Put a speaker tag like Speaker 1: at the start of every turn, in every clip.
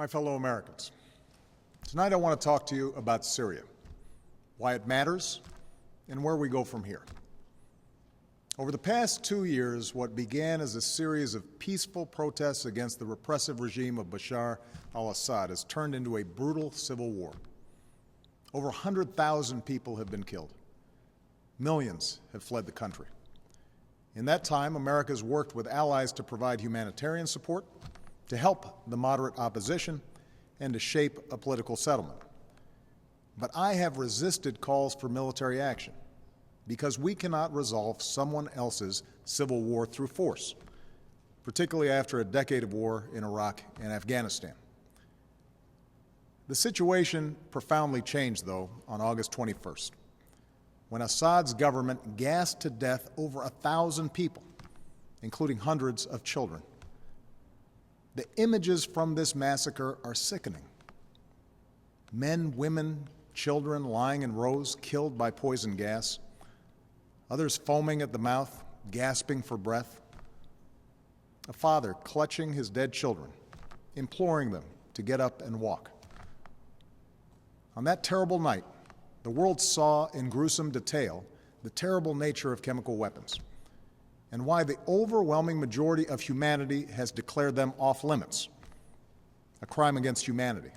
Speaker 1: My fellow Americans, tonight I want to talk to you about Syria, why it matters, and where we go from here. Over the past 2 years, what began as a series of peaceful protests against the repressive regime of Bashar al-Assad has turned into a brutal civil war. Over 100,000 people have been killed. Millions have fled the country. In that time, America has worked with allies to provide humanitarian support, to help the moderate opposition, and to shape a political settlement. But I have resisted calls for military action because we cannot resolve someone else's civil war through force, particularly after a decade of war in Iraq and Afghanistan. The situation profoundly changed, though, on August 21st, when Assad's government gassed to death over 1,000 people, including hundreds of children. The images from this massacre are sickening. Men, women, children lying in rows, killed by poison gas, others foaming at the mouth, gasping for breath. A father clutching his dead children, imploring them to get up and walk. On that terrible night, the world saw in gruesome detail the terrible nature of chemical weapons and why the overwhelming majority of humanity has declared them off limits, a crime against humanity,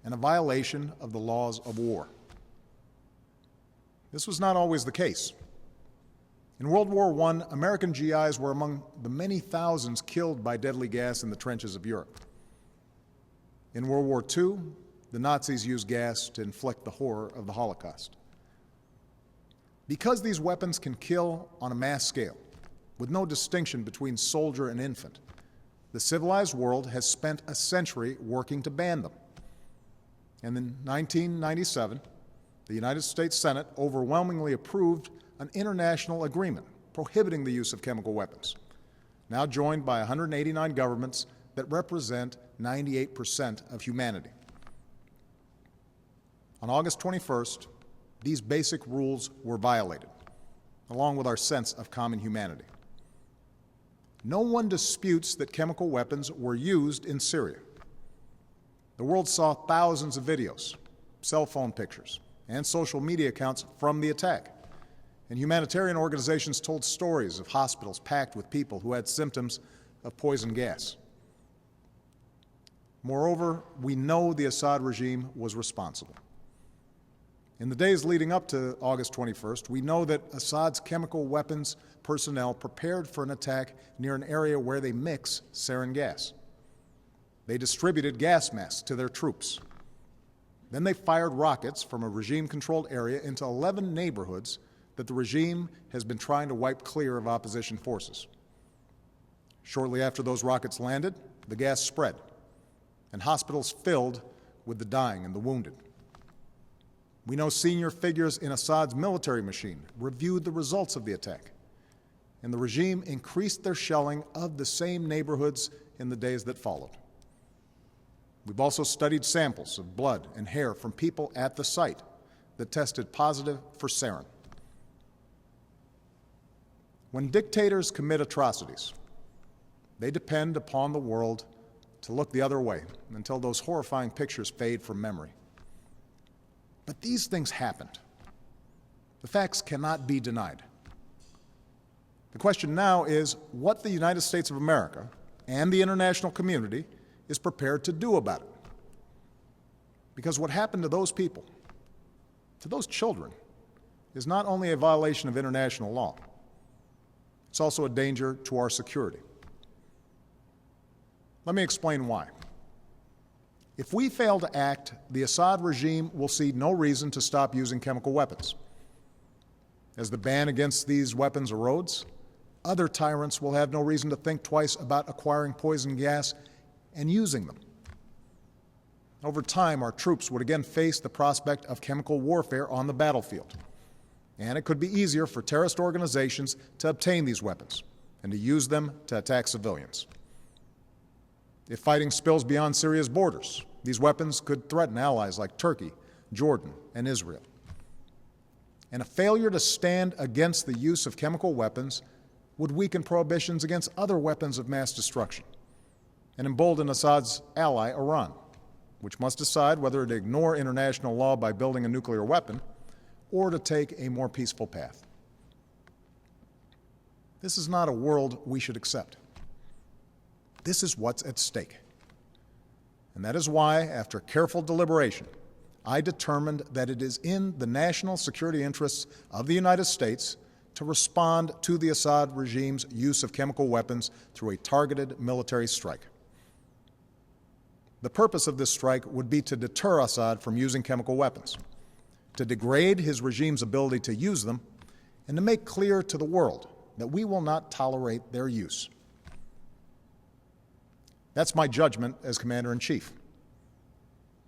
Speaker 1: and a violation of the laws of war. This was not always the case. In World War I, American GIs were among the many thousands killed by deadly gas in the trenches of Europe. In World War II, the Nazis used gas to inflict the horror of the Holocaust. Because these weapons can kill on a mass scale, with no distinction between soldier and infant, the civilized world has spent a century working to ban them. And in 1997, the United States Senate overwhelmingly approved an international agreement prohibiting the use of chemical weapons, now joined by 189 governments that represent 98% of humanity. On August 21st, these basic rules were violated, along with our sense of common humanity. No one disputes that chemical weapons were used in Syria. The world saw thousands of videos, cell phone pictures, and social media accounts from the attack. And humanitarian organizations told stories of hospitals packed with people who had symptoms of poison gas. Moreover, we know the Assad regime was responsible. In the days leading up to August 21st, we know that Assad's chemical weapons personnel prepared for an attack near an area where they mix sarin gas. They distributed gas masks to their troops. Then they fired rockets from a regime-controlled area into 11 neighborhoods that the regime has been trying to wipe clear of opposition forces. Shortly after those rockets landed, the gas spread, and hospitals filled with the dying and the wounded. We know senior figures in Assad's military machine reviewed the results of the attack, and the regime increased their shelling of the same neighborhoods in the days that followed. We've also studied samples of blood and hair from people at the site that tested positive for sarin. When dictators commit atrocities, they depend upon the world to look the other way until those horrifying pictures fade from memory. But these things happened. The facts cannot be denied. The question now is what the United States of America and the international community is prepared to do about it. Because what happened to those people, to those children, is not only a violation of international law, it's also a danger to our security. Let me explain why. If we fail to act, the Assad regime will see no reason to stop using chemical weapons. As the ban against these weapons erodes, other tyrants will have no reason to think twice about acquiring poison gas and using them. Over time, our troops would again face the prospect of chemical warfare on the battlefield, and it could be easier for terrorist organizations to obtain these weapons and to use them to attack civilians. If fighting spills beyond Syria's borders, these weapons could threaten allies like Turkey, Jordan, and Israel. And a failure to stand against the use of chemical weapons would weaken prohibitions against other weapons of mass destruction, and embolden Assad's ally, Iran, which must decide whether to ignore international law by building a nuclear weapon or to take a more peaceful path. This is not a world we should accept. This is what's at stake. And that is why, after careful deliberation, I determined that it is in the national security interests of the United States to respond to the Assad regime's use of chemical weapons through a targeted military strike. The purpose of this strike would be to deter Assad from using chemical weapons, to degrade his regime's ability to use them, and to make clear to the world that we will not tolerate their use. That's my judgment as Commander-in-Chief.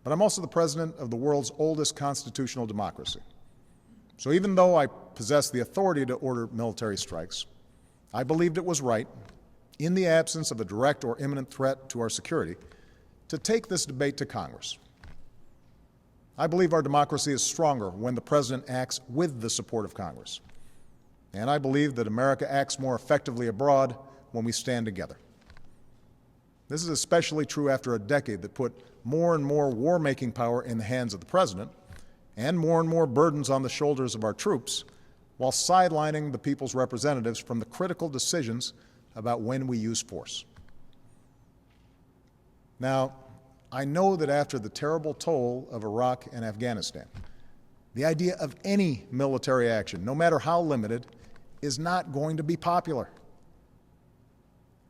Speaker 1: But I'm also the president of the world's oldest constitutional democracy. So even though I possess the authority to order military strikes, I believed it was right, in the absence of a direct or imminent threat to our security, to take this debate to Congress. I believe our democracy is stronger when the president acts with the support of Congress. And I believe that America acts more effectively abroad when we stand together. This is especially true after a decade that put more and more war-making power in the hands of the president and more burdens on the shoulders of our troops, while sidelining the people's representatives from the critical decisions about when we use force. Now, I know that after the terrible toll of Iraq and Afghanistan, the idea of any military action, no matter how limited, is not going to be popular.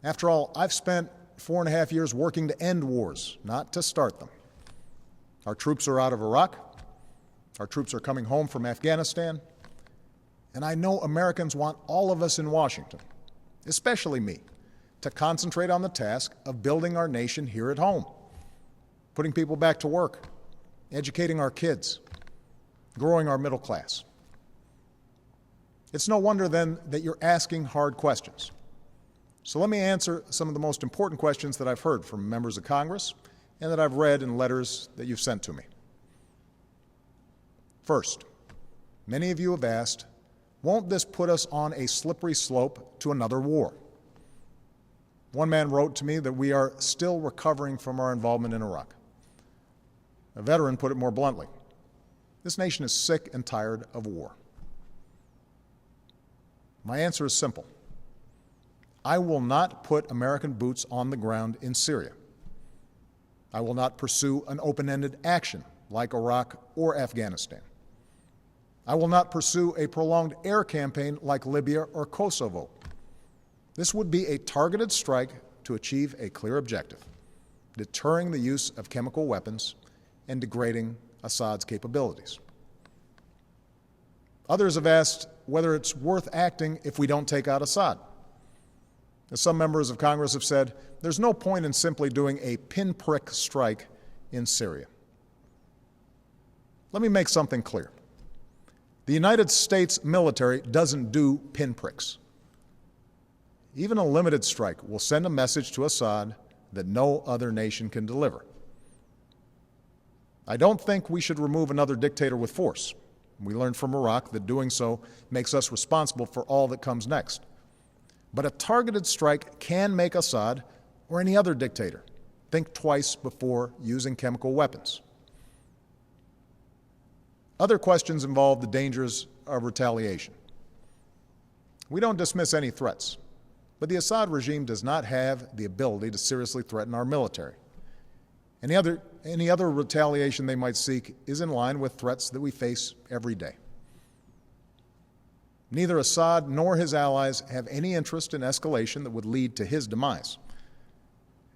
Speaker 1: After all, I've spent 4.5 years working to end wars, not to start them. Our troops are out of Iraq. Our troops are coming home from Afghanistan. And I know Americans want all of us in Washington, especially me, to concentrate on the task of building our nation here at home, putting people back to work, educating our kids, growing our middle class. It's no wonder then that you're asking hard questions. So let me answer some of the most important questions that I've heard from members of Congress and that I've read in letters that you've sent to me. First, many of you have asked, won't this put us on a slippery slope to another war? One man wrote to me that we are still recovering from our involvement in Iraq. A veteran put it more bluntly. This nation is sick and tired of war. My answer is simple. I will not put American boots on the ground in Syria. I will not pursue an open-ended action like Iraq or Afghanistan. I will not pursue a prolonged air campaign like Libya or Kosovo. This would be a targeted strike to achieve a clear objective, deterring the use of chemical weapons and degrading Assad's capabilities. Others have asked whether it's worth acting if we don't take out Assad. As some members of Congress have said, there's no point in simply doing a pinprick strike in Syria. Let me make something clear. The United States military doesn't do pinpricks. Even a limited strike will send a message to Assad that no other nation can deliver. I don't think we should remove another dictator with force. We learned from Iraq that doing so makes us responsible for all that comes next. But a targeted strike can make Assad, or any other dictator, think twice before using chemical weapons. Other questions involve the dangers of retaliation. We don't dismiss any threats, but the Assad regime does not have the ability to seriously threaten our military. Any other retaliation they might seek is in line with threats that we face every day. Neither Assad nor his allies have any interest in escalation that would lead to his demise.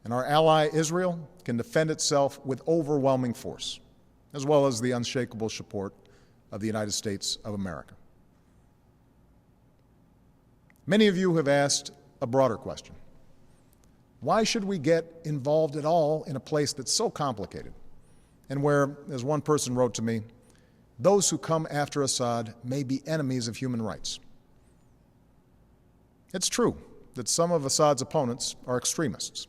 Speaker 1: And our ally, Israel, can defend itself with overwhelming force, as well as the unshakable support of the United States of America. Many of you have asked a broader question. Why should we get involved at all in a place that's so complicated and where, as one person wrote to me, those who come after Assad may be enemies of human rights? It's true that some of Assad's opponents are extremists,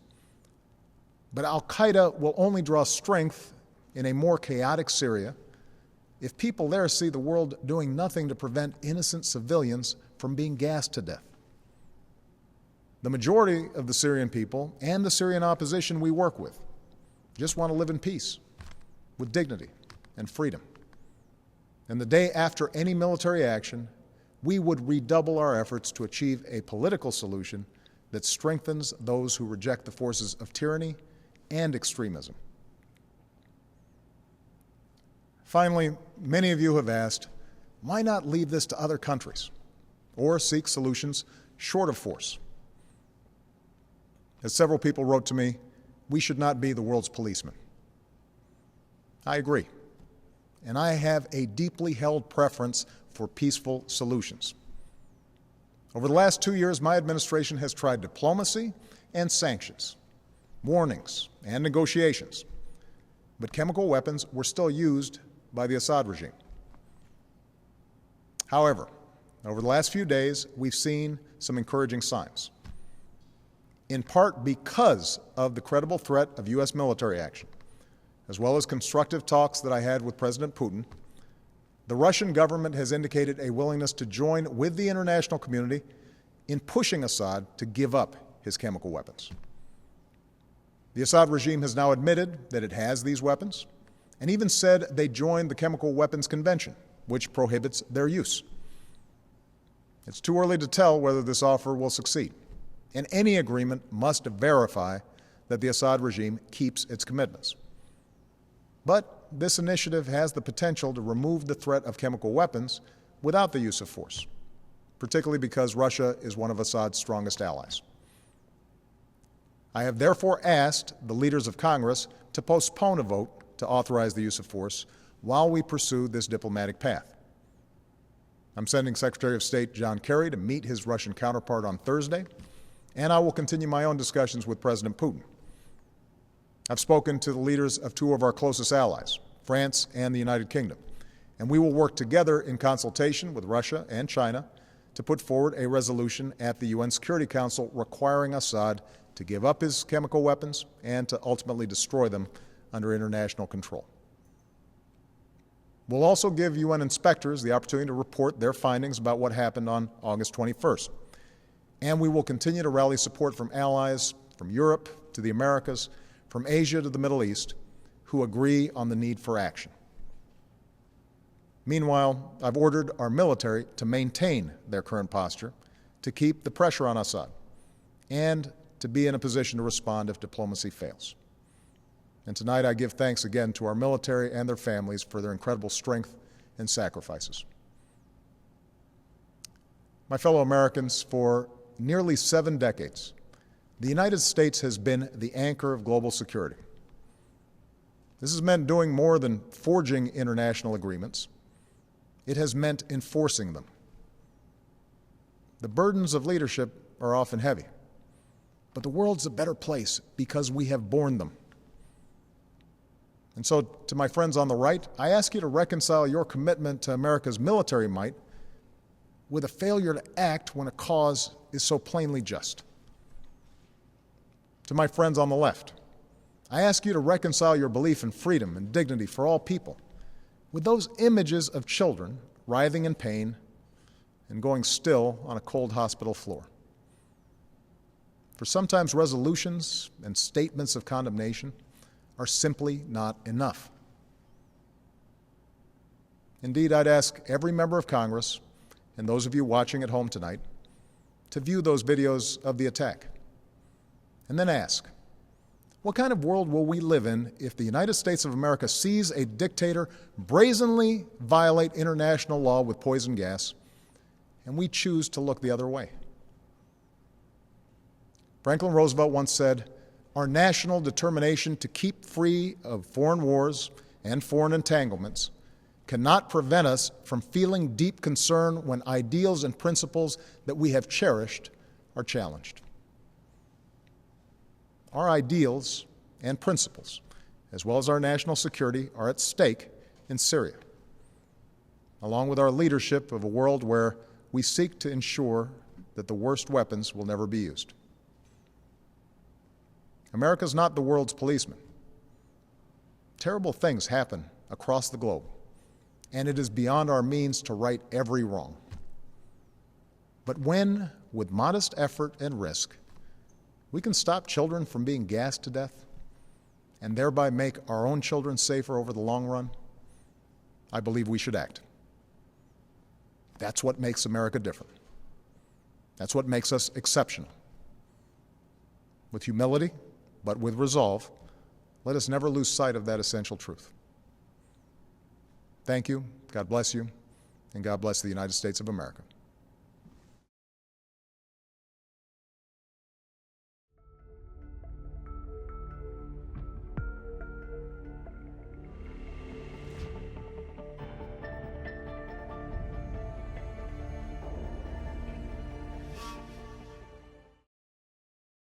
Speaker 1: but al-Qaeda will only draw strength in a more chaotic Syria if people there see the world doing nothing to prevent innocent civilians from being gassed to death. The majority of the Syrian people and the Syrian opposition we work with just want to live in peace, with dignity and freedom. And the day after any military action, we would redouble our efforts to achieve a political solution that strengthens those who reject the forces of tyranny and extremism. Finally, many of you have asked, why not leave this to other countries or seek solutions short of force? As several people wrote to me, we should not be the world's policeman. I agree, and I have a deeply held preference for peaceful solutions. Over the last 2 years, my administration has tried diplomacy and sanctions, warnings and negotiations, but chemical weapons were still used by the Assad regime. However, over the last few days, we've seen some encouraging signs. In part because of the credible threat of U.S. military action, as well as constructive talks that I had with President Putin, the Russian government has indicated a willingness to join with the international community in pushing Assad to give up his chemical weapons. The Assad regime has now admitted that it has these weapons, and even said they joined the Chemical Weapons Convention, which prohibits their use. It's too early to tell whether this offer will succeed, and any agreement must verify that the Assad regime keeps its commitments. But this initiative has the potential to remove the threat of chemical weapons without the use of force, particularly because Russia is one of Assad's strongest allies. I have therefore asked the leaders of Congress to postpone a vote to authorize the use of force while we pursue this diplomatic path. I'm sending Secretary of State John Kerry to meet his Russian counterpart on Thursday, and I will continue my own discussions with President Putin. I've spoken to the leaders of two of our closest allies, France and the United Kingdom, and we will work together in consultation with Russia and China to put forward a resolution at the UN Security Council requiring Assad to give up his chemical weapons and to ultimately destroy them under international control. We'll also give UN inspectors the opportunity to report their findings about what happened on August 21st. And we will continue to rally support from allies from Europe to the Americas, from Asia to the Middle East, who agree on the need for action. Meanwhile, I've ordered our military to maintain their current posture, to keep the pressure on Assad, and to be in a position to respond if diplomacy fails. And tonight I give thanks again to our military and their families for their incredible strength and sacrifices. My fellow Americans, for nearly 7 decades, the United States has been the anchor of global security. This has meant doing more than forging international agreements. It has meant enforcing them. The burdens of leadership are often heavy, but the world's a better place because we have borne them. And so, to my friends on the right, I ask you to reconcile your commitment to America's military might with a failure to act when a cause is so plainly just. To my friends on the left, I ask you to reconcile your belief in freedom and dignity for all people with those images of children writhing in pain and going still on a cold hospital floor. For sometimes resolutions and statements of condemnation are simply not enough. Indeed, I'd ask every member of Congress and those of you watching at home tonight to view those videos of the attack and then ask, what kind of world will we live in if the United States of America sees a dictator brazenly violate international law with poison gas and we choose to look the other way? Franklin Roosevelt once said, "Our national determination to keep free of foreign wars and foreign entanglements cannot prevent us from feeling deep concern when ideals and principles that we have cherished are challenged." Our ideals and principles, as well as our national security, are at stake in Syria, along with our leadership of a world where we seek to ensure that the worst weapons will never be used. America is not the world's policeman. Terrible things happen across the globe, and it is beyond our means to right every wrong. But when, with modest effort and risk, we can stop children from being gassed to death and thereby make our own children safer over the long run, I believe we should act. That's what makes America different. That's what makes us exceptional. With humility, but with resolve, let us never lose sight of that essential truth. Thank you, God bless you, and God bless the United States of America.